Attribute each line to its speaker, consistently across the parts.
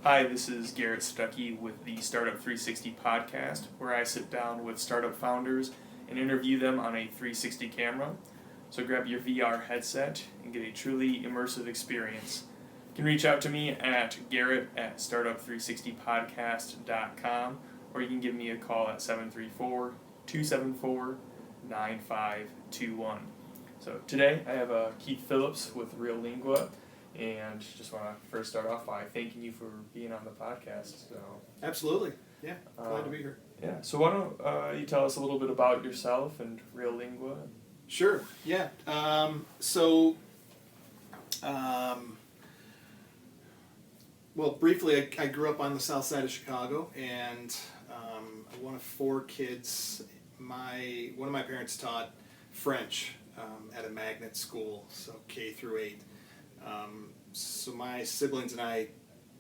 Speaker 1: Hi, this is Garrett Stuckey with the Startup 360 podcast, where I sit down with startup founders and interview them on a 360 camera. So grab your VR headset and get a truly immersive experience. You can reach out to me at garrett@startup360podcast.com, or you can give me a call at 734-274-9521. So today I have Keith Phillips with realLINGUA. And just want to first start off by thanking you for being on the podcast. So
Speaker 2: absolutely, yeah, glad to be here.
Speaker 1: Yeah, so why don't you tell us a little bit about yourself and realLINGUA?
Speaker 2: Sure, yeah. Well, briefly, I grew up on the south side of Chicago, and one of four kids. One of my parents taught French at a magnet school, so K through 8. So my siblings and I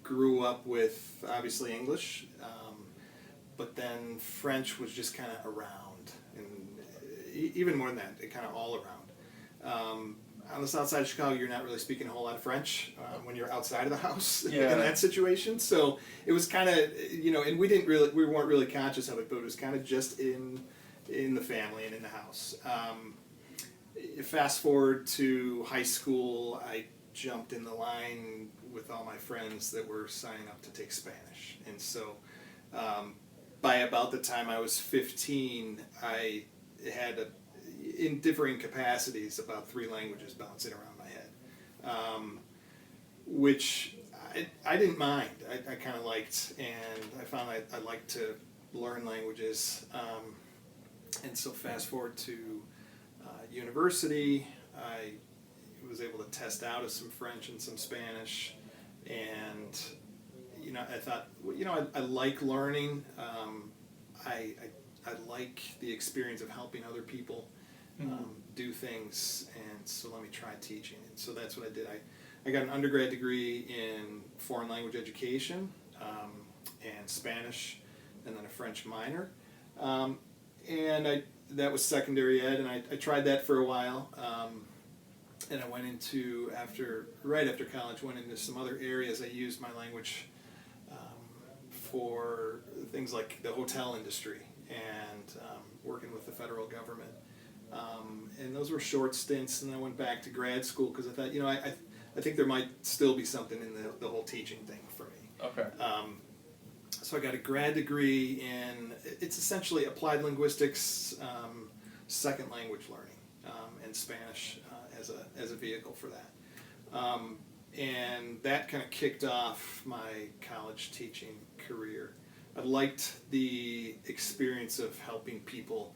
Speaker 2: grew up with, obviously, English, but then French was just kind of around, and even more than that, it kind of all around. On the south side of Chicago, you're not really speaking a whole lot of French when you're outside of the house in that situation. So it was kind of, and we weren't really conscious of it, but it was kind of just in the family and in the house. Fast forward to high school, I jumped in the line with all my friends that were signing up to take Spanish. And so by about the time I was 15, I had, in differing capacities, about 3 languages bouncing around my head, which I didn't mind. I kind of liked, and I found I liked to learn languages. And so fast forward to university, I was able to test out of some French and some Spanish, and I thought, I like learning. I like the experience of helping other people do things, and so let me try teaching. And so that's what I did. I got an undergrad degree in foreign language education and Spanish, and then a French minor. And that was secondary ed, and I tried that for a while. And I went into, right after college, went into some other areas. I used my language for things like the hotel industry and working with the federal government. And those were short stints, and then I went back to grad school because I thought, I think there might still be something in the whole teaching thing for me.
Speaker 1: Okay.
Speaker 2: So I got a grad degree in, it's essentially applied linguistics, second language learning, and Spanish as a vehicle for that. And that kind of kicked off my college teaching career. I liked the experience of helping people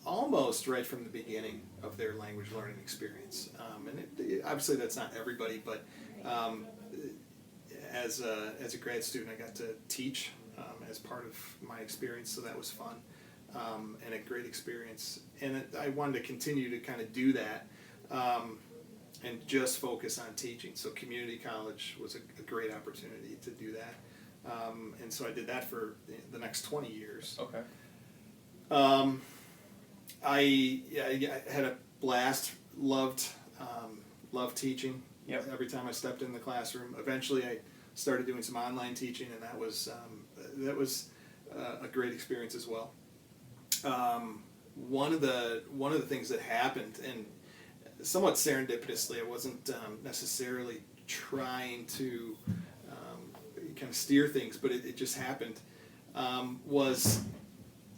Speaker 2: almost right from the beginning of their language learning experience. And obviously that's not everybody, but as a grad student, I got to teach as part of my experience, so that was fun and a great experience. And I wanted to continue to kind of do that and just focus on teaching. So community college was a great opportunity to do that. And so I did that for the next 20 years.
Speaker 1: Okay.
Speaker 2: I had a blast, loved teaching.
Speaker 1: Yep.
Speaker 2: Every time I stepped in the classroom. Eventually I started doing some online teaching, and that was a great experience as well. One of the things that happened, and somewhat serendipitously, I wasn't necessarily trying to kind of steer things, but it just happened, was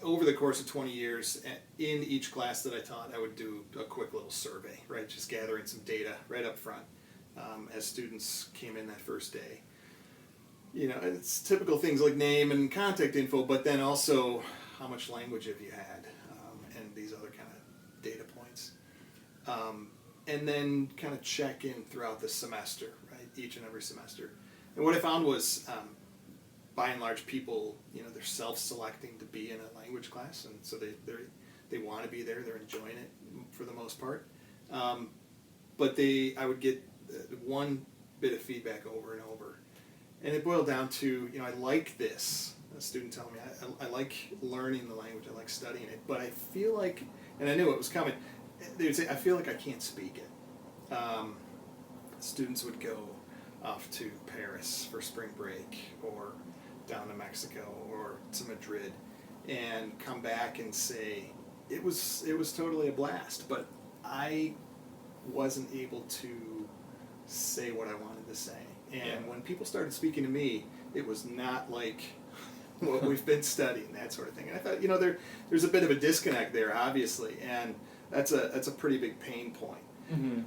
Speaker 2: over the course of 20 years, in each class that I taught, I would do a quick little survey, right? Just gathering some data right up front as students came in that first day. It's typical things like name and contact info, but then also how much language have you had, and these other kind of data points. And then kind of check in throughout the semester, right? Each and every semester. And what I found was, by and large, people, they're self-selecting to be in a language class, and so they want to be there. They're enjoying it for the most part. But I would get one bit of feedback over and over, and it boiled down to, I like this. A student telling me, I like learning the language, I like studying it, but I feel like, and I knew it was coming, they would say, I feel like I can't speak it. Students would go, off to Paris for spring break, or down to Mexico, or to Madrid, and come back and say, it was totally a blast, but I wasn't able to say what I wanted to say. And when people started speaking to me, it was not like what we've been studying, that sort of thing. And I thought, there's a bit of a disconnect there, obviously, and that's a pretty big pain point.
Speaker 1: Mm-hmm.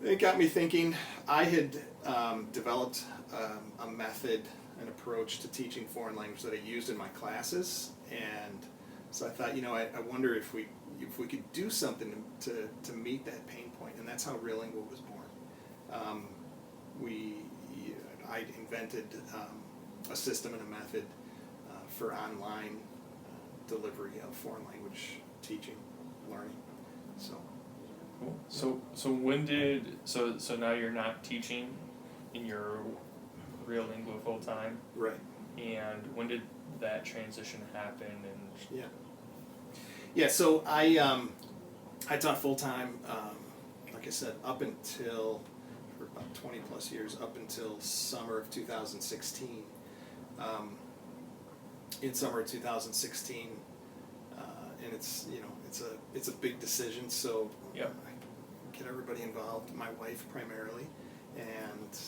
Speaker 2: It got me thinking. I had developed a method, an approach to teaching foreign language that I used in my classes, and so I thought, I wonder if we could do something to meet that pain point, and that's how realLINGUA was born. I invented a system and a method for online delivery of foreign language teaching, learning. So.
Speaker 1: Cool. So when did so now you're not teaching in your realLINGUA full time?
Speaker 2: Right.
Speaker 1: And when did that transition happen? And
Speaker 2: yeah. So I taught full time. Like I said, up until for about 20 plus years, up until summer of 2016. In summer of 2016, and it's a big decision. So
Speaker 1: yep.
Speaker 2: I get everybody involved. My wife primarily, and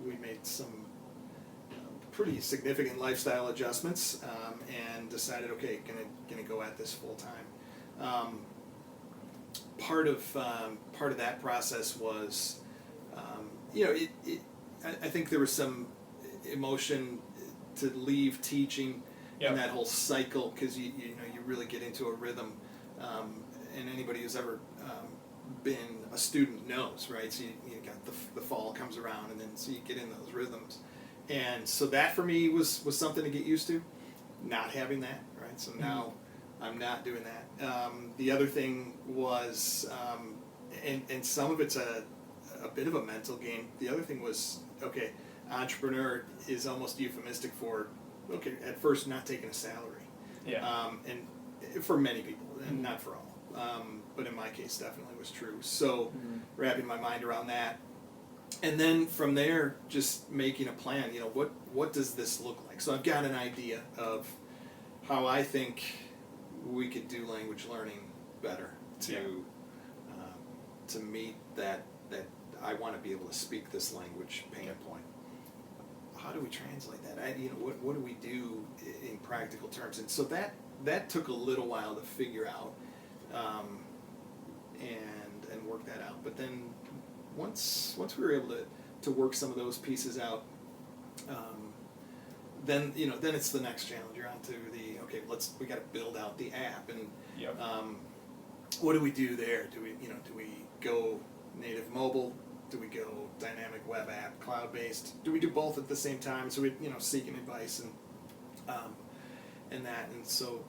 Speaker 2: we made some pretty significant lifestyle adjustments, and decided, okay, gonna go at this full time. Part of that process was, I think there was some emotion to leave teaching in that whole cycle, because you really get into a rhythm, and anybody who's ever been a student knows, right? So you got the fall comes around, and then so you get in those rhythms, and so that for me was something to get used to, not having that, right? So now I'm not doing that. The other thing was, and some of it's a bit of a mental game. The other thing was, okay, entrepreneur is almost euphemistic for, okay, at first not taking a salary.
Speaker 1: Yeah.
Speaker 2: And for many people, and not for all. But in my case, definitely was true. So wrapping my mind around that. And then from there, just making a plan, what does this look like? So I've got an idea of how I think we could do language learning better to meet that I want to be able to speak this language pain point. How do we translate that? What do we do in practical terms? And so that took a little while to figure out, and work that out. But then once we were able to work some of those pieces out, then it's the next challenge. You're on to we got to build out the app, and what do we do there? Do we go native mobile? Do we go dynamic web app, cloud-based? Do we do both at the same time? So we, seeking advice and that. And so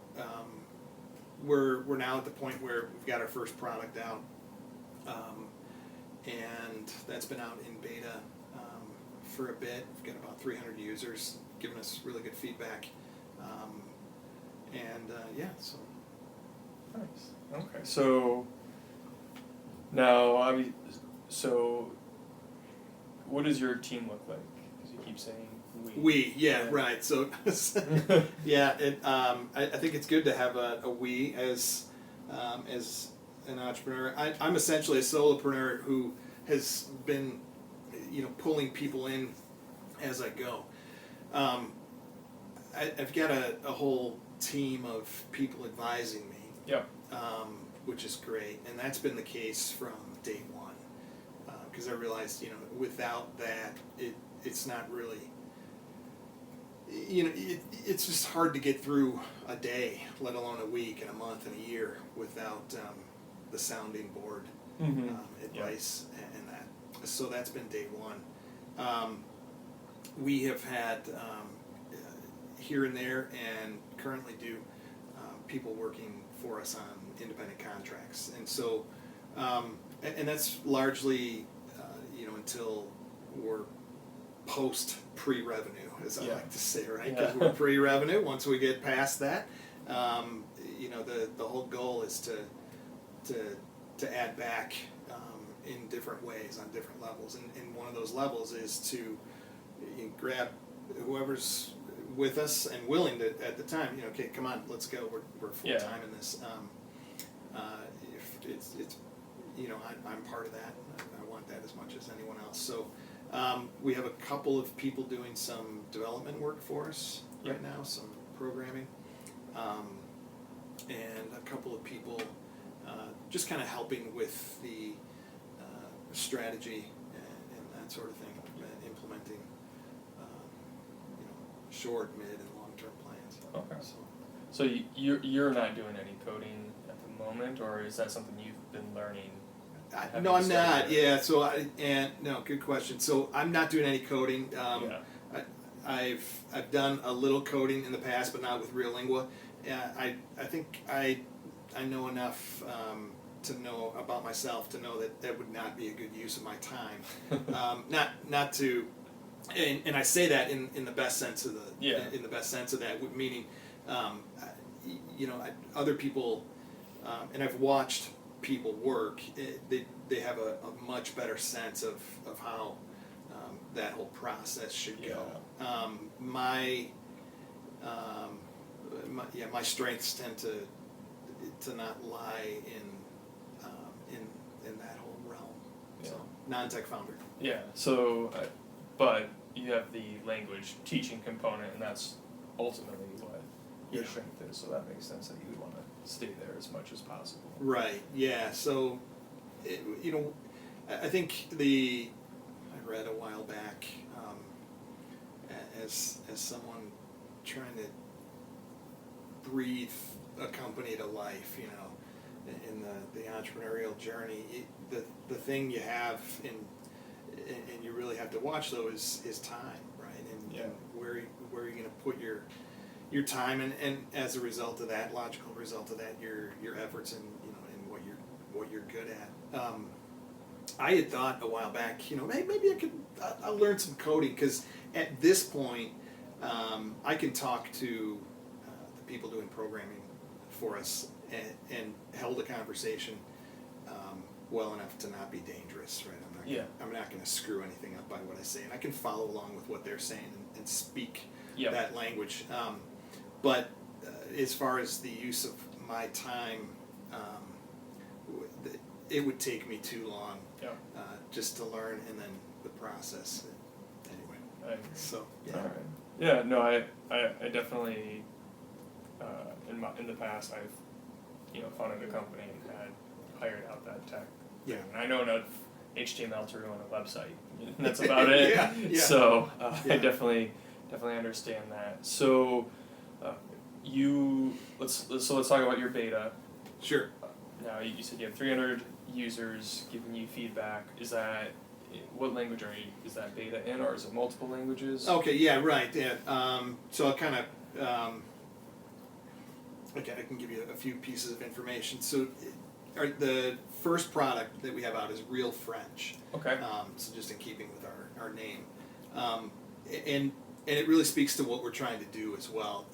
Speaker 2: we're now at the point where we've got our first product out, and that's been out in beta for a bit. We've got about 300 users giving us really good feedback, so.
Speaker 1: Nice. Okay. So now, what does your team look like? Because you keep saying we.
Speaker 2: Right. So, I think it's good to have a we as an entrepreneur. I'm essentially a solopreneur who has been, pulling people in as I go. I've got a whole team of people advising me.
Speaker 1: Yep.
Speaker 2: Which is great, and that's been the case from day one. Because I realized, without that, it's not really, it's just hard to get through a day, let alone a week and a month and a year without the sounding board advice and that. So that's been day one. We have had here and there, and currently do, people working for us on independent contracts, and so and that's largely until we're post pre-revenue, as I like to say, right? Because we're pre-revenue. Once we get past that, the whole goal is to add back in different ways on different levels, and one of those levels is to grab whoever's with us and willing to at the time. Okay, come on, let's go. We're full time in this. If it's I'm part of that. I want that as much as anyone else. So we have a couple of people doing some development work for us right now, some programming, and a couple of people just kind of helping with the strategy and that sort of thing, implementing short, mid, and long-term plans.
Speaker 1: Okay. So you're not doing any coding at the moment, or is that something you've been learning?
Speaker 2: No, I'm not. Yeah. So good question. So I'm not doing any coding. I've done a little coding in the past, but not with realLINGUA. I think I know enough to know about myself to know that would not be a good use of my time. Not to, and I say that in the best sense of in the best sense of that, meaning, other people, and I've watched people work. They have a much better sense of how that whole process should go. My strengths tend to not lie in that whole realm. So non-tech founder.
Speaker 1: Yeah. So, but you have the language teaching component, and that's ultimately what your strength is. So that makes sense that you would want to stay there as much as possible.
Speaker 2: Right. Yeah. So, I think I read a while back, as someone trying to breathe a company to life, in the entrepreneurial journey, the thing you have and you really have to watch though is time, right? And where are you going to put your time, and as a result of that, logical result of that, your efforts and and what you're good at. I had thought a while back, maybe I'll learn some coding, because at this point, I can talk to the people doing programming for us and held a conversation well enough to not be dangerous, right? I'm not going to screw anything up by what I say, and I can follow along with what they're saying and speak that language. But as far as the use of my time, it would take me too long just to learn, and then the process. Anyway, so
Speaker 1: All right. Yeah. No, I definitely in the past I've founded a company and had hired out that tech.
Speaker 2: Yeah.
Speaker 1: And I know enough HTML to run a website. And that's about it.
Speaker 2: Yeah.
Speaker 1: So I definitely understand that. So let's talk about your beta.
Speaker 2: Sure.
Speaker 1: Now you said you have 300 users giving you feedback. What language is that beta in, or is it multiple languages?
Speaker 2: Okay. Yeah. Right. Yeah. So I'll kind of. Okay, I can give you a few pieces of information. So, the first product that we have out is Real French.
Speaker 1: Okay.
Speaker 2: So just in keeping with our name, and it really speaks to what we're trying to do as well.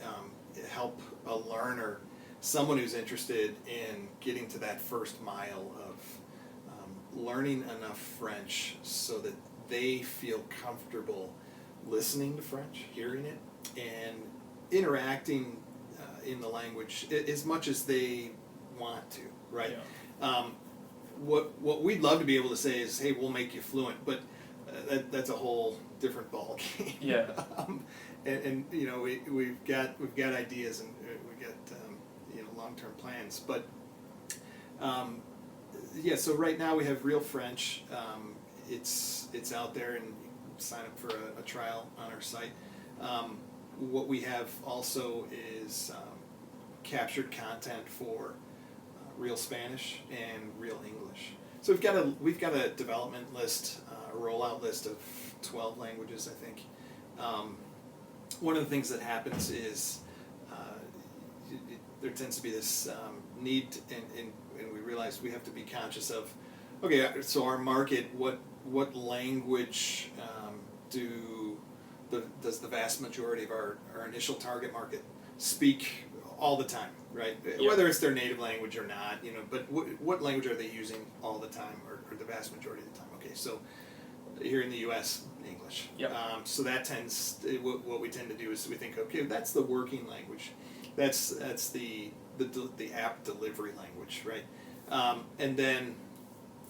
Speaker 2: Help a learner, someone who's interested in getting to that first mile of learning enough French so that they feel comfortable listening to French, hearing it, and interacting in the language as much as they want to, right?
Speaker 1: Yeah.
Speaker 2: What we'd love to be able to say is, hey, we'll make you fluent, but that's a whole different ball game.
Speaker 1: Yeah.
Speaker 2: And we've got ideas, and we got long-term plans, but so right now we have Real French. It's out there, and you can sign up for a trial on our site. What we have also is captured content for Real Spanish and Real English. So we've got a development list, a rollout list of 12 languages, I think. One of the things that happens is there tends to be this need, and we realize we have to be conscious of, okay, so our market, what language does the vast majority of our initial target market speak all the time, right?
Speaker 1: Yeah.
Speaker 2: Whether it's their native language or not, but what language are they using all the time, or the vast majority of the time? Okay, so here in the U.S., English.
Speaker 1: Yep.
Speaker 2: So that what we tend to do is we think, okay, that's the working language, that's the app delivery language, right? And then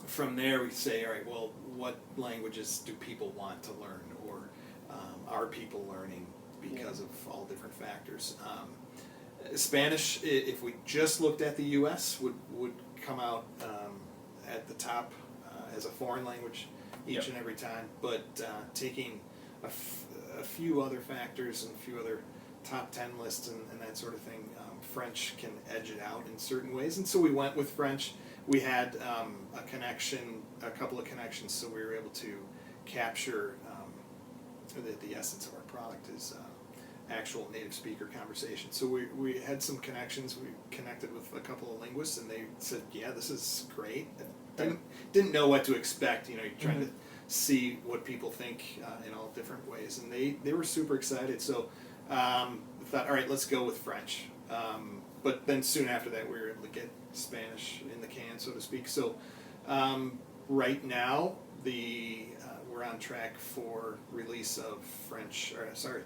Speaker 2: from there we say, all right, well, what languages do people want to learn, or are people learning because of all different factors? Spanish, if we just looked at the U.S., would come out at the top as a foreign language each and every time, but taking a few other factors and a few other top 10 lists and that sort of thing, French can edge it out in certain ways, and so we went with French. We had a couple of connections, so we were able to capture the essence of our product is actual native speaker conversation. So we had some connections. We connected with a couple of linguists, and they said, "Yeah, this is great." Didn't know what to expect. You're trying to see what people think in all different ways, and they were super excited. So we thought, all right, let's go with French. But then soon after that, we were able to get Spanish in the can, so to speak. So right now, we're on track for release of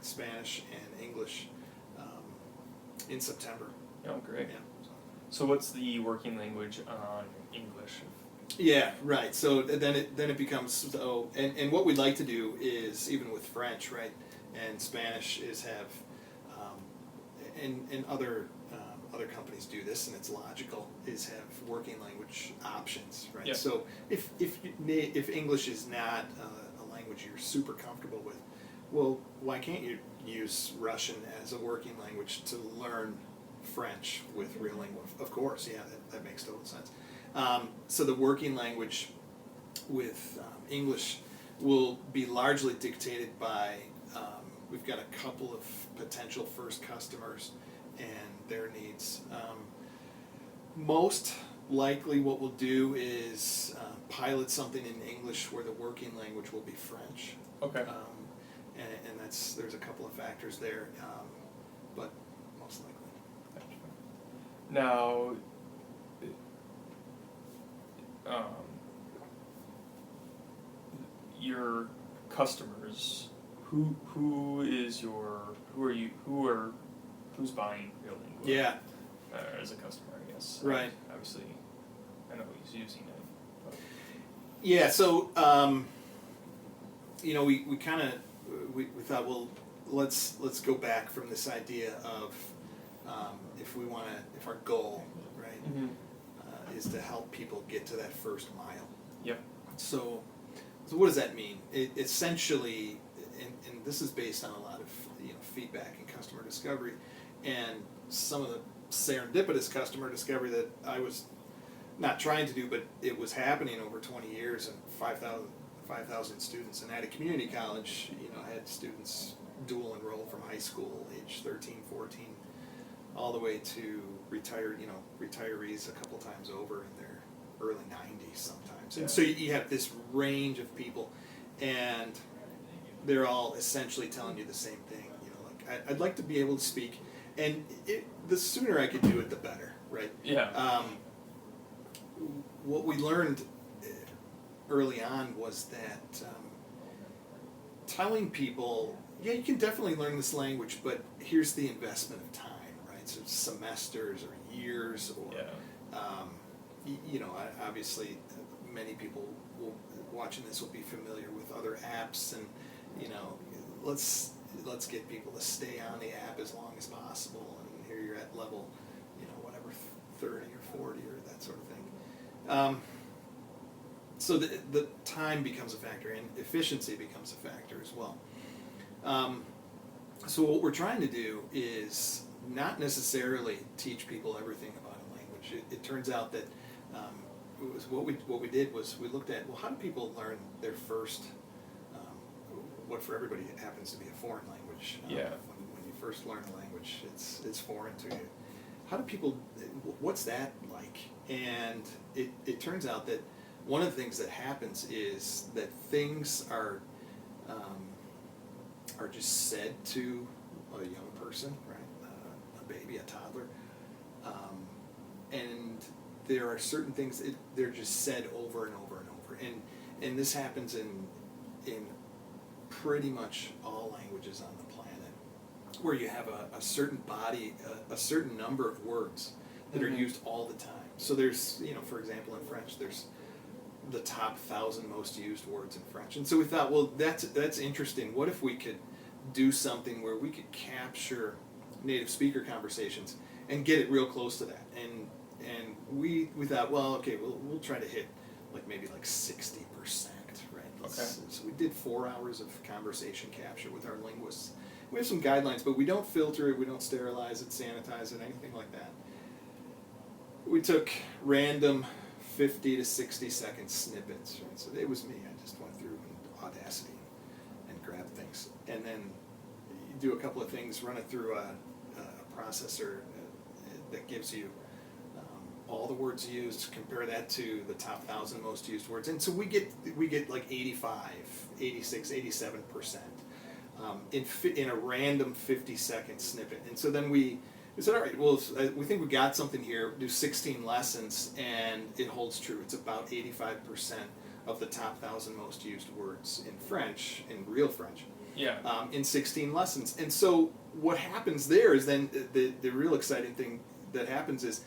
Speaker 2: Spanish and English in September.
Speaker 1: Oh, great.
Speaker 2: Yeah.
Speaker 1: So what's the working language on English?
Speaker 2: Yeah, right. So then it becomes and what we'd like to do is, even with French, right, and Spanish, is have and other companies do this, and it's logical, is have working language options, right?
Speaker 1: Yeah.
Speaker 2: So if English is not a language you're super comfortable with, well, why can't you use Russian as a working language to learn French with realLINGUA? Of course, yeah, that makes total sense. So the working language with English will be largely dictated by, we've got a couple of potential first customers and their needs. Most likely what we'll do is pilot something in English where the working language will be French.
Speaker 1: Okay.
Speaker 2: And there's a couple of factors there, but most likely.
Speaker 1: Now, your customers, who's buying realLINGUA?
Speaker 2: Yeah.
Speaker 1: As a customer, I guess.
Speaker 2: Right.
Speaker 1: Obviously, I know who's using it. But.
Speaker 2: Yeah. So, we kind of we thought, well, let's go back from this idea of if our goal, right,
Speaker 1: Mm-hmm.
Speaker 2: is to help people get to that first mile.
Speaker 1: Yep.
Speaker 2: So what does that mean? It essentially, and this is based on a lot of feedback and customer discovery, and some of the serendipitous customer discovery that I was not trying to do, but it was happening over 20 years, and 5,000 students, and at a community college, I had students dual enroll from high school, age 13, 14, all the way to retirees a couple times over in their early 90s sometimes. And so you have this range of people, and they're all essentially telling you the same thing. I'd like to be able to speak, and the sooner I could do it, the better, right?
Speaker 1: Yeah.
Speaker 2: What we learned early on was that telling people, yeah, you can definitely learn this language, but here's the investment of time, right? So semesters or years, or obviously many people watching this will be familiar with other apps, and let's get people to stay on the app as long as possible, and here you're at level, whatever, 30 or 40 or that sort of thing. So the time becomes a factor, and efficiency becomes a factor as well. So what we're trying to do is not necessarily teach people everything about a language. It turns out that what we did was we looked at, well, how do people learn their first, what for everybody happens to be a foreign language. When you first learn a language, it's foreign to you. How do people, what's that like? And it turns out that one of the things that happens is that things are just said to a young person, right, a baby, maybe a toddler. And there are certain things they're just said over and over and over, and this happens in pretty much all languages on the planet, where you have a certain body, a certain number of words that are used all the time. So there's, for example, in French, there's the top 1,000 most used words in French, and so we thought, well, that's interesting. What if we could do something where we could capture native speaker conversations and get it real close to that? And we thought, well, okay, we'll try to hit maybe 60%, right?
Speaker 1: Okay.
Speaker 2: So we did 4 hours of conversation capture with our linguists. We have some guidelines, but we don't filter it, we don't sterilize it, sanitize it, anything like that. We took random 50 to 60 second snippets, right? So it was me. I just went through in Audacity and grabbed things, and then you do a couple of things, run it through a processor that gives you all the words used, compare that to the top 1,000 most used words, and so we get like 85, 86, 87% in a random 50-second snippet. And so then we said, all right, well, we think we got something here. Do 16 lessons, and it holds true. It's about 85% of the top 1,000 most used words in French, in real French.
Speaker 1: Yeah.
Speaker 2: In 16 lessons. And so what happens there is then the real exciting thing that happens is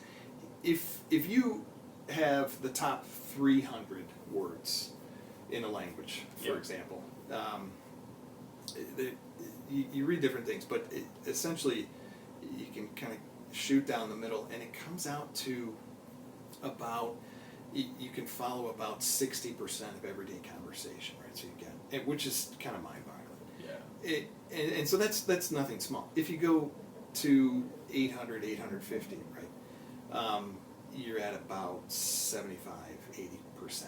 Speaker 2: if you have the top 300 words in a language, for example, you read different things, but essentially you can kind of shoot down the middle, and it comes out to about, you can follow about 60% of everyday conversation, right? So you get, which is kind of mind-boggling. Yeah. And so that's nothing small. If you go to 800, 850, right? You're at about 75, 80%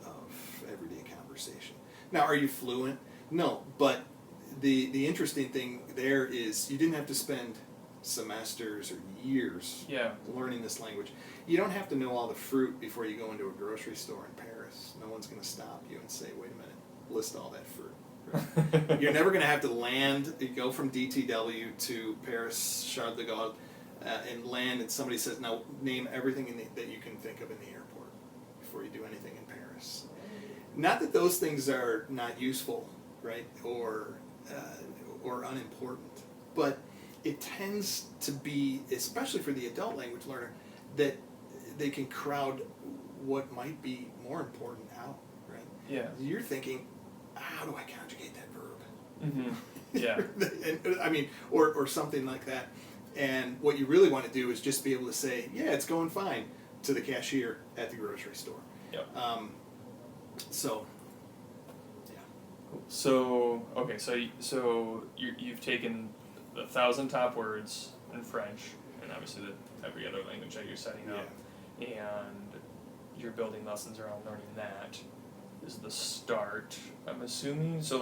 Speaker 2: of everyday conversation. Now, are you fluent? No, but the interesting thing there is you didn't have to spend semesters or years learning this language. You don't have to know all the fruit before you go into a grocery store in Paris. No one's going to stop you and say, wait a minute, list all that fruit. Right? You're never going to have to go from DTW to Paris, Charles de Gaulle, and land, and somebody says, now name everything that you can think of in the airport before you do anything in Paris. Not that those things are not useful, right, or unimportant, but it tends to be, especially for the adult language learner, that they can crowd what might be more important out, right?
Speaker 1: Yeah.
Speaker 2: You're thinking, how do I conjugate that verb?
Speaker 1: Mm-hmm. Yeah.
Speaker 2: And, I mean, or something like that. And what you really want to do is just be able to say, yeah, it's going fine, to the cashier at the grocery store.
Speaker 1: Yep.
Speaker 2: So, yeah.
Speaker 1: So, okay, so you've taken the 1,000 top words in French, and obviously every other language that you're setting up, and you're building lessons around learning that is the start, I'm assuming. So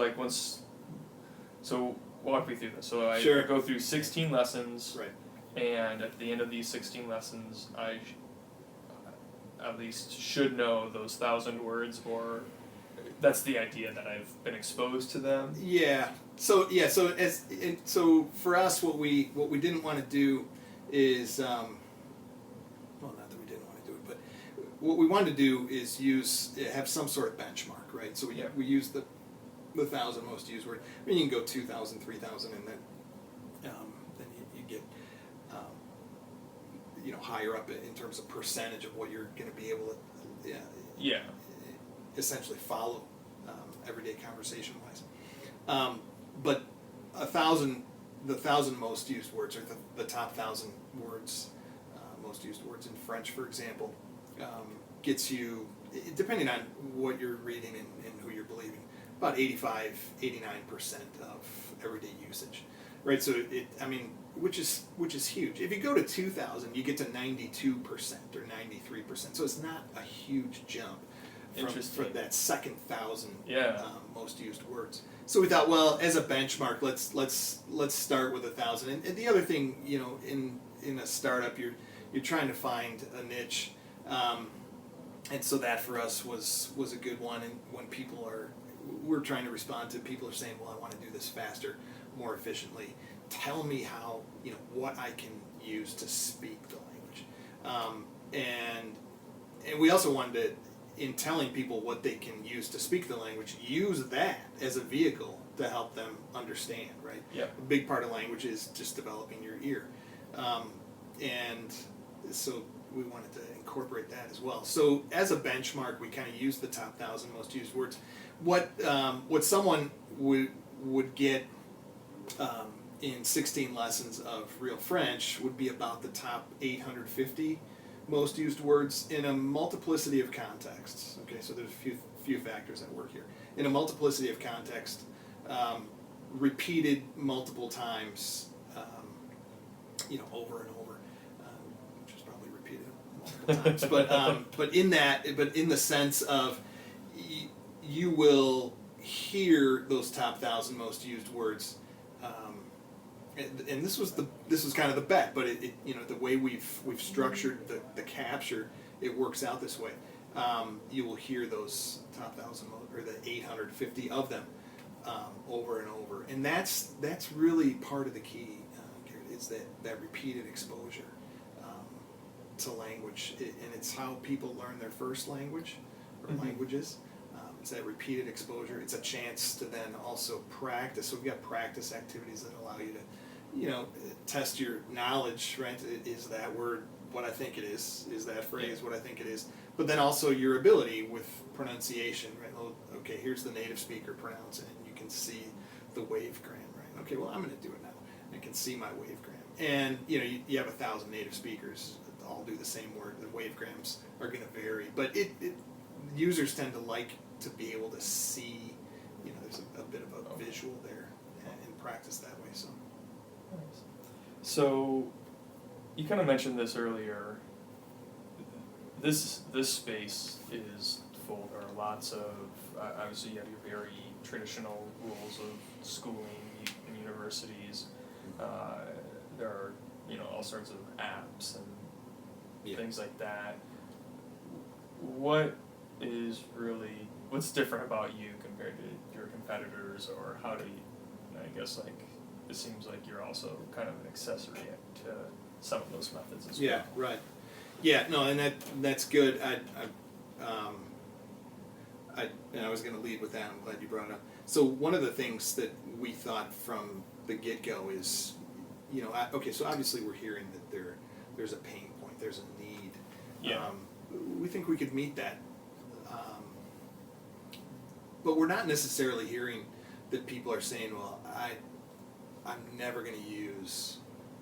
Speaker 1: walk me through this. So I go through 16 lessons,
Speaker 2: right,
Speaker 1: and at the end of these 16 lessons, I at least should know those 1,000 words, or that's the idea that I've been exposed to them.
Speaker 2: Yeah. So for us, what we didn't want to do is, well, not that we didn't want to do it, but what we wanted to do is have some sort of benchmark, right? So we use the 1,000 most used words. I mean, you can go 2,000, 3,000, and then you get higher up in terms of percentage of what you're going to be able to essentially follow everyday conversation wise. But the 1,000 most used words, or the top 1,000 words, most used words in French, for example, gets you, depending on what you're reading and who you're believing, about 85, 89% of everyday usage, right? So which is huge. If you go to 2,000, you get to 92% or 93%. So it's not a huge jump from that second 1,000 most used words. So we thought, well, as a benchmark, let's start with 1,000. And the other thing, in a startup, you're trying to find a niche, and so that for us was a good one. And when people are we're trying to respond to people who are saying, well, I want to do this faster, more efficiently. Tell me how, what I can use to speak the language. And we also wanted to, in telling people what they can use to speak the language, use that as a vehicle to help them understand, right?
Speaker 1: Yeah.
Speaker 2: A big part of language is just developing your ear. And so we wanted to incorporate that as well. So as a benchmark, we kind of used the top 1,000 most used words. What someone would get in 16 lessons of real French would be about the top 850 most used words in a multiplicity of contexts. Okay, so there's a few factors at work here. In a multiplicity of context, repeated multiple times, over and over, which is probably repeated multiple times. But in the sense of you will hear those top 1,000 most used words. And this was kind of the bet, but the way we've structured the capture, it works out this way. You will hear those top 1,000 or the 850 of them over and over, and that's really part of the key. Is that repeated exposure to language, and it's how people learn their first language or languages. It's that repeated exposure. It's a chance to then also practice. So we've got practice activities that allow you to, test your knowledge, right? Is that word what I think it is? Is that phrase what I think it is? But then also your ability with pronunciation, right? Oh, okay, here's the native speaker pronouncing it, and you can see the wavegram, right? Okay, well, I'm going to do it now. I can see my wavegram. And, you have 1,000 native speakers that all do the same word. The wavegrams are going to vary. But users tend to like to be able to see, there's a bit of a visual there and practice that way. So.
Speaker 1: Nice. So, you kind of mentioned this earlier. This space is full. There are lots of, obviously you have your very traditional rules of schooling and universities. There are, all sorts of apps and things like that. What's different about you compared to your competitors, or how do you, I guess, it seems like you're also kind of an accessory to some of those methods as well.
Speaker 2: Yeah, right. Yeah, no, and that's good. I was going to lead with that. I'm glad you brought it up. So one of the things that we thought from the get-go is, so obviously we're hearing that there's a pain point, there's a need.
Speaker 1: Yeah.
Speaker 2: We think we could meet that. But we're not necessarily hearing that people are saying, well, I'm never going to use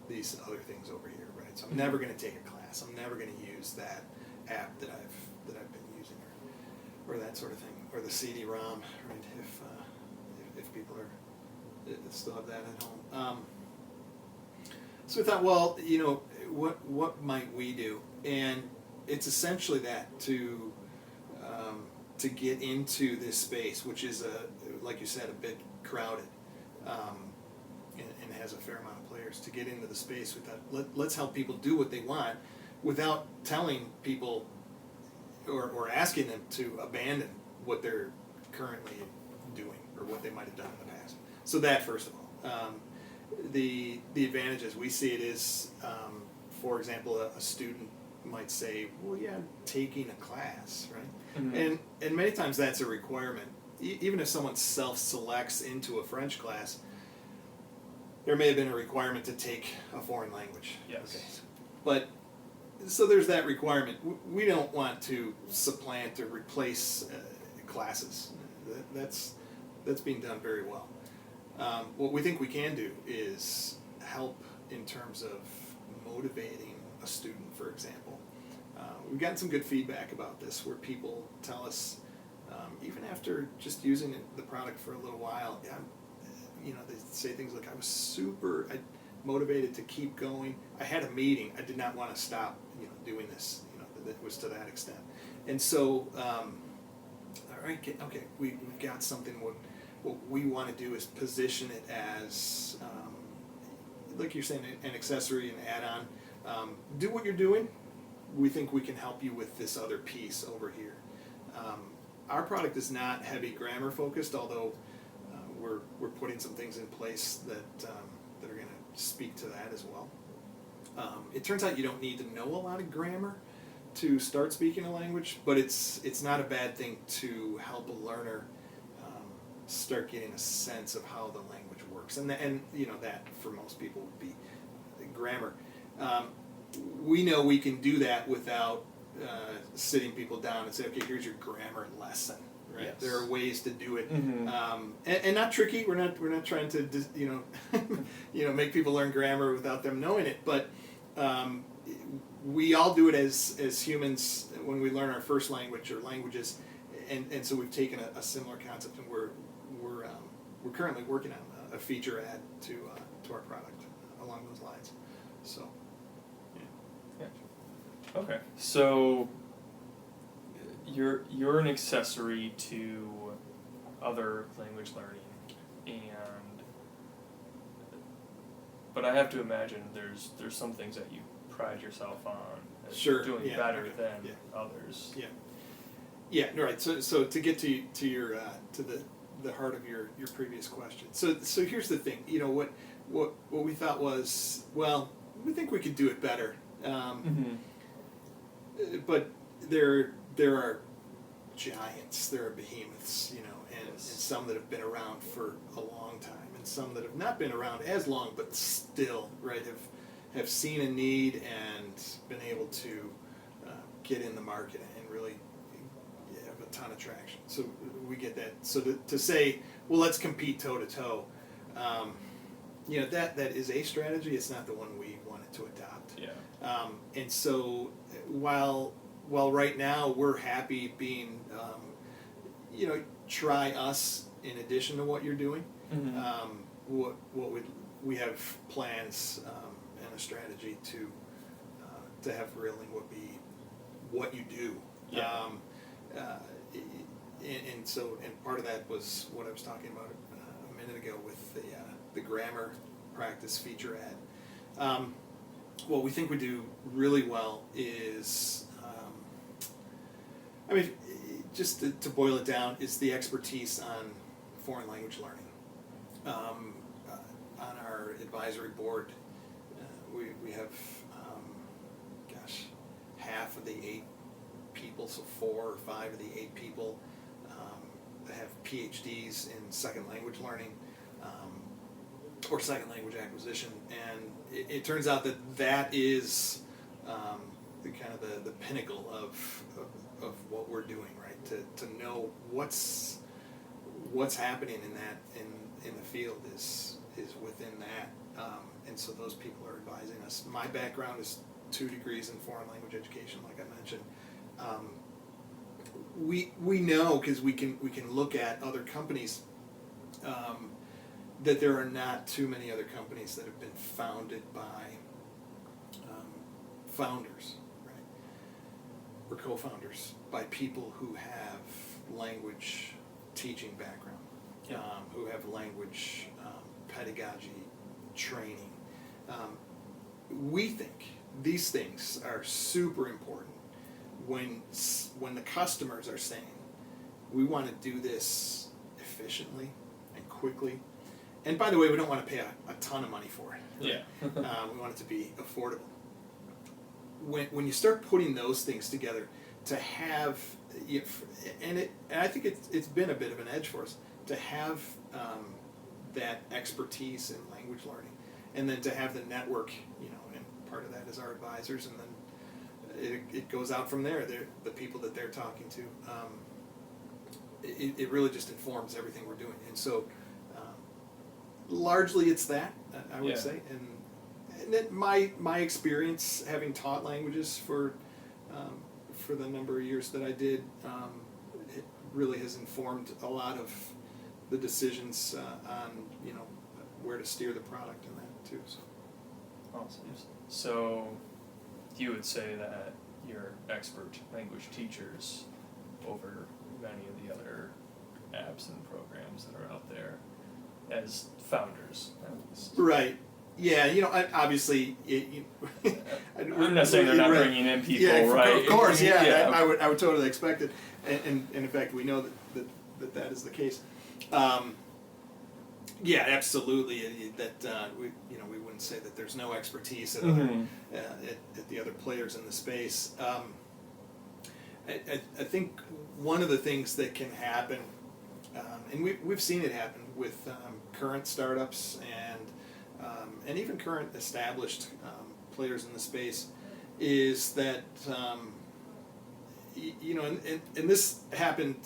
Speaker 2: these other things over here, right? So I'm never going to take a class. I'm never going to use that app that I've been using, or that sort of thing, or the CD-ROM, right? If people still have that at home. So we thought, well, what might we do? And it's essentially that to get into this space, which is like you said, a bit crowded, and has a fair amount of players. To get into the space, we thought let's help people do what they want without telling people or asking them to abandon what they're currently doing or what they might have done in the past. So that, first of all, the advantages we see it is, for example, a student might say, well, yeah, I'm taking a class, right? Mm-hmm. And many times that's a requirement. Even if someone self-selects into a French class, there may have been a requirement to take a foreign language.
Speaker 1: Yes.
Speaker 2: Okay. But, so there's that requirement. We don't want to supplant or replace classes. That's being done very well. What we think we can do is help in terms of motivating a student, for example. We've gotten some good feedback about this, where people tell us, even after just using the product for a little while, they say things like, I was super motivated to keep going. I had a meeting. I did not want to stop, doing this. That was to that extent. And so, all right, okay, we've got something. What we want to do is position it as, like you're saying, an accessory, an add-on. Do what you're doing. We think we can help you with this other piece over here. our product is not heavy grammar focused, although we're putting some things in place that are going to speak to that as well. It turns out you don't need to know a lot of grammar to start speaking a language, but it's not a bad thing to help a learner start getting a sense of how the language works, and that for most people would be grammar. We know we can do that without sitting people down and say, okay, here's your grammar lesson. Right? Yes. There are ways to do it, and not tricky. We're not trying to make people learn grammar without them knowing it. But we all do it as humans when we learn our first language or languages, and so we've taken a similar concept, and we're currently working on a feature add to our product along those lines. So,
Speaker 1: yeah. Okay, so you're an accessory to other language learning, but I have to imagine there's some things that you pride yourself on as doing better than others.
Speaker 2: Yeah, right. So to get to your to the heart of your previous question. So here's the thing. What we thought was, well, we think we could do it better. But there are giants, there are behemoths, and some that have been around for a long time, and some that have not been around as long, but still, right, have seen a need and been able to get in the market and really have a ton of traction. So we get that. So to say, well, let's compete toe to toe, that is a strategy. It's not the one we wanted to adopt.
Speaker 1: Yeah.
Speaker 2: And so while right now we're happy being, try us in addition to what you're doing. We have plans and a strategy to have realLINGUA be what you do.
Speaker 1: Yeah.
Speaker 2: And part of that was what I was talking about a minute ago with the grammar practice feature add. What we think we do really well is, just to boil it down, is the expertise on foreign language learning. On our advisory board, we have, half of the 8 people, so 4 or 5 of the 8 people that have PhDs in second language learning or second language acquisition, and it turns out that is the pinnacle of what we're doing, right? To know what's happening in the field is within that, and so those people are advising us. My background is 2 degrees in foreign language education, like I mentioned. We know, because we can look at other companies, that there are not too many other companies that have been founded by founders, right, or co-founders by people who have language teaching background, who have language pedagogy training. We think these things are super important when the customers are saying, we want to do this efficiently and quickly. And by the way, we don't want to pay a ton of money for it.
Speaker 1: Yeah.
Speaker 2: We want it to be affordable. When you start putting those things together, to have, and I think it's been a bit of an edge for us to have that expertise in language learning, and then to have the network, and part of that is our advisors, and then it goes out from there. The people that they're talking to. It really just informs everything we're doing, and so largely it's that, I would say, and then my experience having taught languages for the number of years that I did, it really has informed a lot of the decisions on where to steer the product and that too. So.
Speaker 1: Awesome. So you would say that you're expert language teachers over many of the other apps and programs that are out there as founders, at least.
Speaker 2: Right. Yeah, obviously,
Speaker 1: I'm not saying they're not bringing in people, right?
Speaker 2: Of course, I would totally expect it. and in fact, we know that is the case. Yeah, absolutely. That we wouldn't say that there's no expertise at at the other players in the space. I think one of the things that can happen, and we've seen it happen with current startups and even current established players in the space, is that and this happened.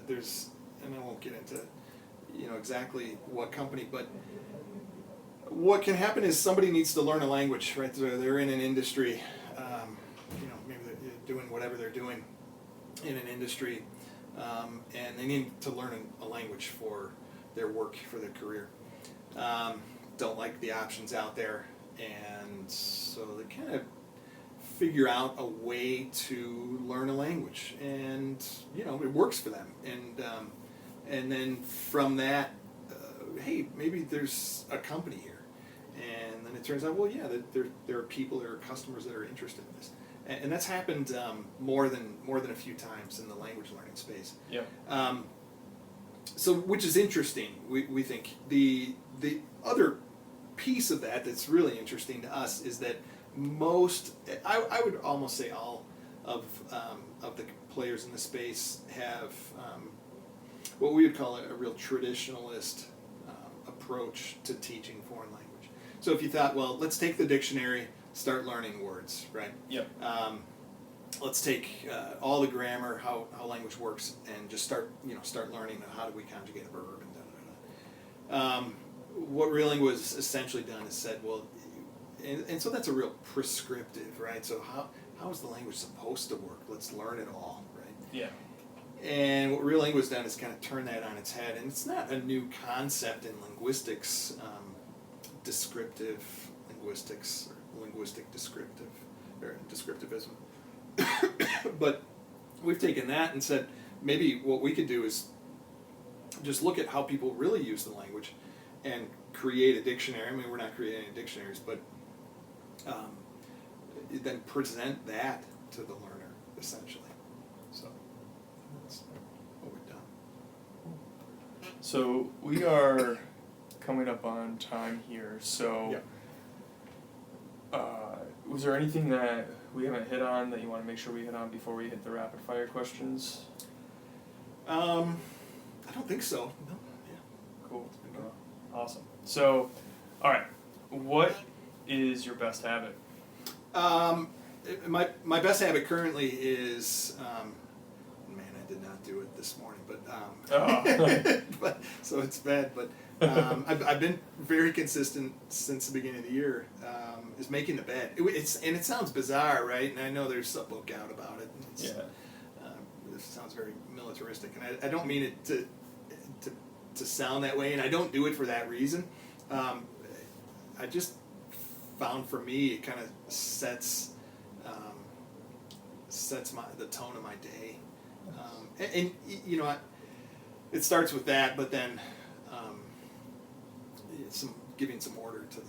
Speaker 2: There's, and I won't get into exactly what company, but what can happen is somebody needs to learn a language, right? They're in an industry, maybe they're doing whatever they're doing in an industry, and they need to learn a language for their work, for their career. Don't like the options out there, and so they kind of figure out a way to learn a language, and it works for them, and then from that, hey, maybe there's a company here, and then it turns out, well, yeah, there are people, there are customers that are interested in this, and that's happened more than a few times in the language learning space.
Speaker 1: Yeah.
Speaker 2: So, which is interesting. We think the other piece of that's really interesting to us is that most, I would almost say all of the players in the space have what we would call a real traditionalist approach to teaching foreign language. So if you thought, well, let's take the dictionary, start learning words, right?
Speaker 1: Yep.
Speaker 2: Let's take all the grammar, how language works, and just start learning how do we conjugate a verb and da da da. What realLINGUA has essentially done is said, well, and so that's a real prescriptive, right? So how is the language supposed to work? Let's learn it all, right?
Speaker 1: Yeah.
Speaker 2: And what realLINGUA has done is kind of turn that on its head, and it's not a new concept in linguistics, descriptive linguistics, or linguistic descriptive, or descriptivism. But we've taken that and said, maybe what we could do is just look at how people really use the language and create a dictionary. I mean, we're not creating any dictionaries, but then present that to the learner, essentially. So that's what we've done.
Speaker 1: So we are coming up on time here, so was there anything that we haven't hit on that you want to make sure we hit on before we hit the rapid fire questions?
Speaker 2: I don't think so. No. Yeah.
Speaker 1: Cool. Awesome. So, all right, what is your best habit?
Speaker 2: My best habit currently is, man, I did not do it this morning, but so it's bad. But I've been very consistent since the beginning of the year. Is making the bed. It sounds bizarre, right? And I know there's a book out about it. This sounds very militaristic, and I don't mean it to sound that way, and I don't do it for that reason. I just found for me it kind of sets the tone of my day, and it starts with that, but then giving some order to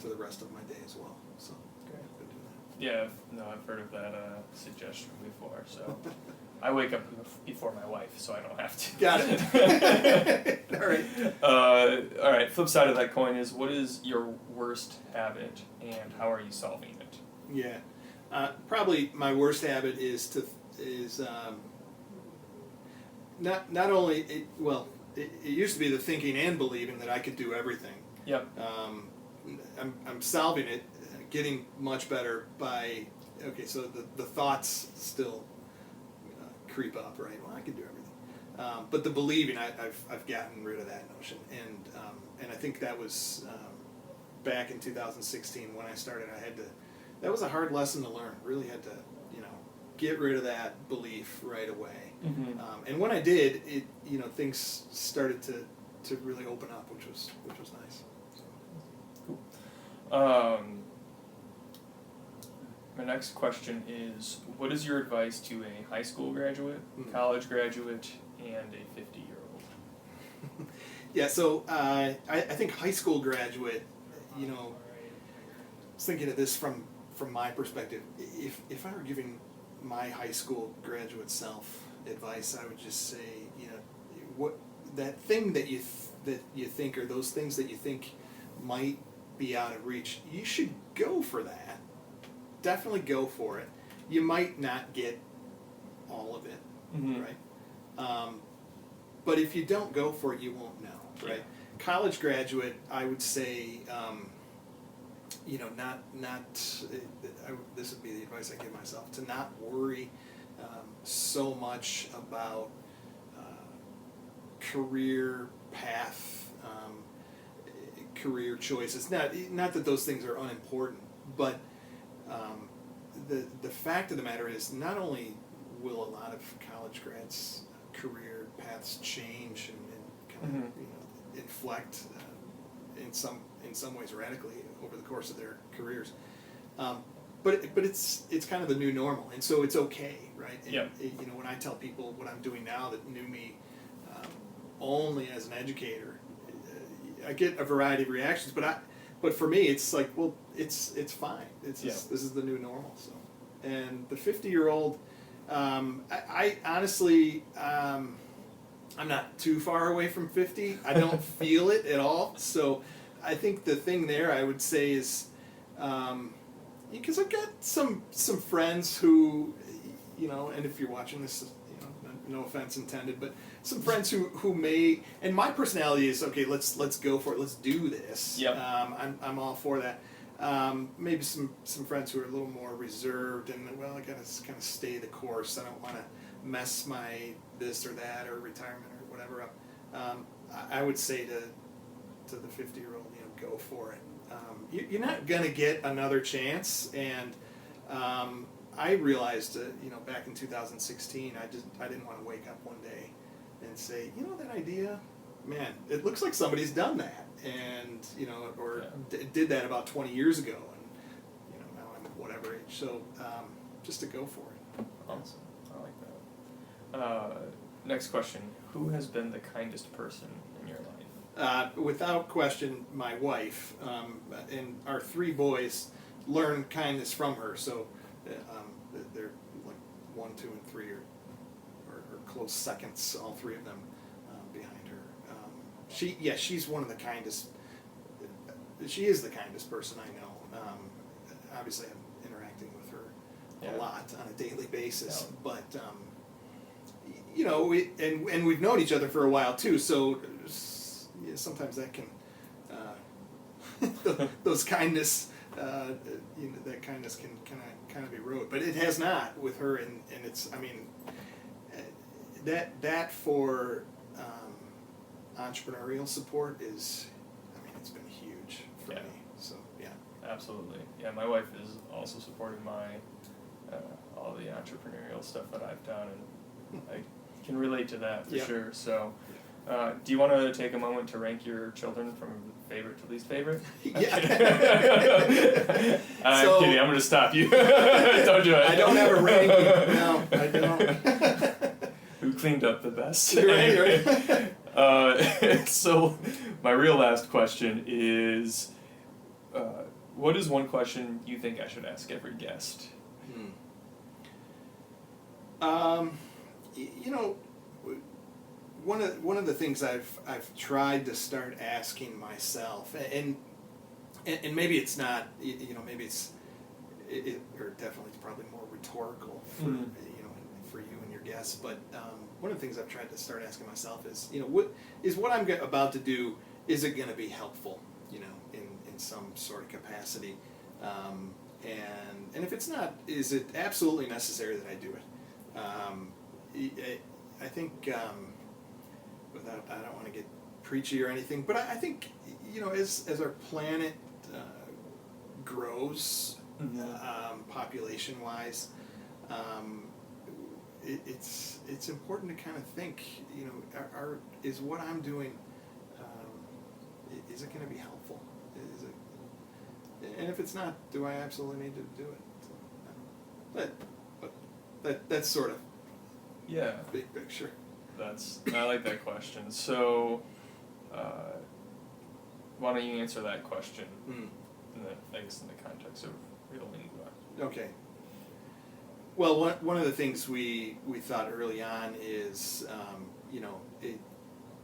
Speaker 2: the rest of my day as well. So I've been doing that.
Speaker 1: Yeah, no, I've heard of that suggestion before. So I wake up before my wife, so I don't have to.
Speaker 2: Got it.
Speaker 1: All right. Flip side of that coin is, what is your worst habit, and how are you solving it?
Speaker 2: Yeah, probably my worst habit is not only it used to be the thinking and believing that I could do everything.
Speaker 1: Yep.
Speaker 2: I'm solving it, getting much better by so the thoughts still creep up, right? Well, I can do everything, but the believing, I've gotten rid of that notion, and I think that was back in 2016 when I started. That was a hard lesson to learn. Really had to get rid of that belief right away.
Speaker 1: Mm-hmm.
Speaker 2: And when I did, it things started to really open up, which was nice. So.
Speaker 1: Cool. My next question is, what is your advice to a high school graduate, college graduate, and a 50-year-old?
Speaker 2: Yeah, so I think high school graduate, I was thinking of this from my perspective. If I were giving my high school graduate self advice, I would just say, what that thing that you think, or those things that you think might be out of reach, you should go for that. Definitely go for it. You might not get all of it, right? But if you don't go for it, you won't know, right? Yeah. College graduate, I would say, this would be the advice I give myself, to not worry so much about career path, career choices. Not that those things are unimportant, but the fact of the matter is, not only will a lot of college grads' career paths change and kind of inflect in some ways radically over the course of their careers, but it's kind of the new normal, and so it's okay, right? And, when I tell people what I'm doing now that knew me only as an educator, I get a variety of reactions, but for me it's like, well, it's fine. This is the new normal. So, and the 50-year-old, I honestly, I'm not too far away from 50. I don't feel it at all. So I think the thing there I would say is, because I've got some friends who, and if you're watching this, no offense intended, but some friends who may, and my personality is, okay, let's go for it, let's do this. I'm all for that. Maybe some friends who are a little more reserved and, well, I gotta kind of stay the course. I don't want to mess my this or that or retirement or whatever up. I would say to the 50-year-old, go for it. You're not gonna get another chance, and I realized, back in 2016, I didn't want to wake up one day and say, that idea, man, it looks like somebody's done that, and did that about 20 years ago, and now I'm whatever age. So just to go for it.
Speaker 1: Awesome, I like that. Next question: who has been the kindest person in your life?
Speaker 2: Without question, my wife, and our 3 boys learn kindness from her. So. They're like 1, 2, and 3 are close seconds, all 3 of them behind her. She's one of the kindest. She is the kindest person I know. Obviously, I'm interacting with her a lot on a daily basis, but and we've known each other for a while too. So sometimes that can those kindness. That kindness can kind of erode, but it has not with her, and it's, that for entrepreneurial support is, it's been huge for me. So
Speaker 1: absolutely. My wife is also supporting my all the entrepreneurial stuff that I've done, and I can relate to that for sure. So do you want to take a moment to rank your children from favorite to least favorite? I'm kidding. I'm going to stop you. Don't do it.
Speaker 2: I don't have a ranking. No, I don't.
Speaker 1: Who cleaned up the best?
Speaker 2: Right.
Speaker 1: So my real last question is, what is one question you think I should ask every guest?
Speaker 2: One of the things I've tried to start asking myself, and maybe it's not, maybe or definitely it's probably more rhetorical for for you and your guests, but one of the things I've tried to start asking myself is, what I'm about to do, is it going to be helpful, in some sort of capacity, and if it's not, is it absolutely necessary that I do it? I think. I don't want to get preachy or anything, but I think, as our planet grows, population-wise, it's important to kind of think, is what I'm doing, is it going to be helpful? And if it's not, do I absolutely need to do it? But that's sort of big picture.
Speaker 1: I like that question. So, why don't you answer that question in the context of realLINGUA?
Speaker 2: Okay. Well, one of the things we thought early on is,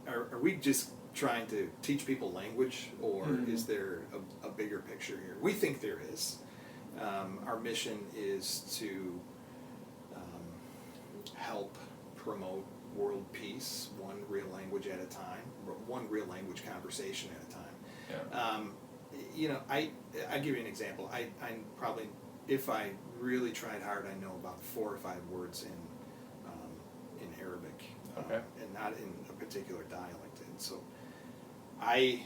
Speaker 2: are we just trying to teach people language, or is there a bigger picture here? We think there is. Our mission is to help promote world peace, one real language at a time, one real language conversation at a time.
Speaker 1: Yeah.
Speaker 2: I give you an example. I probably, if I really tried hard, I know about 4 or 5 words in Arabic, and not in a particular dialect. And so I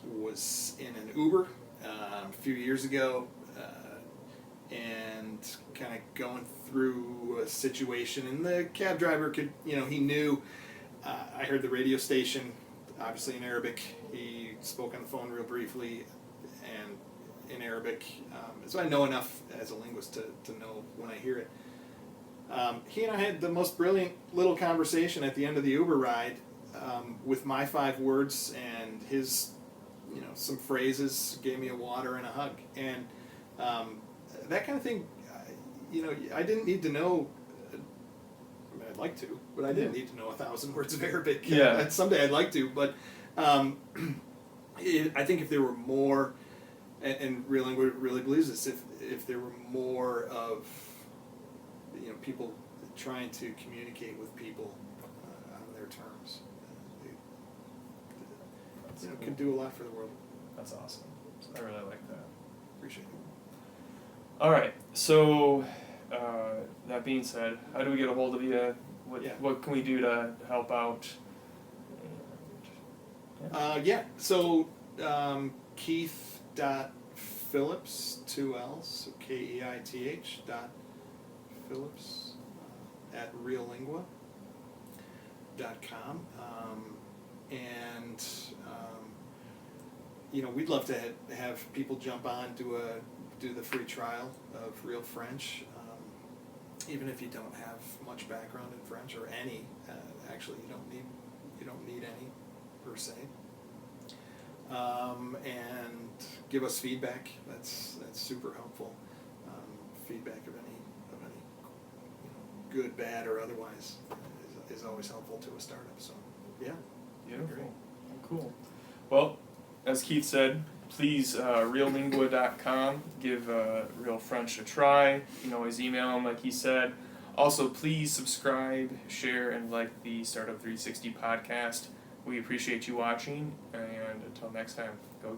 Speaker 2: was in an Uber a few years ago, and kind of going through a situation, and the cab driver could, he knew, I heard the radio station, obviously in Arabic. He spoke on the phone real briefly, and in Arabic, so I know enough as a linguist to know when I hear it. He and I had the most brilliant little conversation at the end of the Uber ride, with my 5 words and his, some phrases, gave me a water and a hug. And that kind of thing, I didn't need to know, I'd like to, but I didn't need to know 1,000 words of Arabic.
Speaker 1: Yeah.
Speaker 2: Someday I'd like to, but I think if there were more, and realLINGUA really believes this, if there were more of people trying to communicate with people on their terms, it could do a lot for the world.
Speaker 1: That's awesome. I really like that.
Speaker 2: Appreciate it.
Speaker 1: All right. So that being said, how do we get a hold of you? What can we do to help out?
Speaker 2: So Keith.Phillips, 2 L's, so Keith. Phillips at realLINGUA.com, and we'd love to have people jump on do the free trial of Real French, even if you don't have much background in French or any. Actually, you don't need any per se. And give us feedback. That's super helpful. Feedback of any good, bad, or otherwise is always helpful to a startup. So yeah,
Speaker 1: beautiful.
Speaker 2: Great.
Speaker 1: Cool. Well, as Keith said, please realLINGUA.com, give Real French a try. You can always email him, like he said. Also, please subscribe, share, and like the Startup 360 podcast. We appreciate you watching, and until next time, go.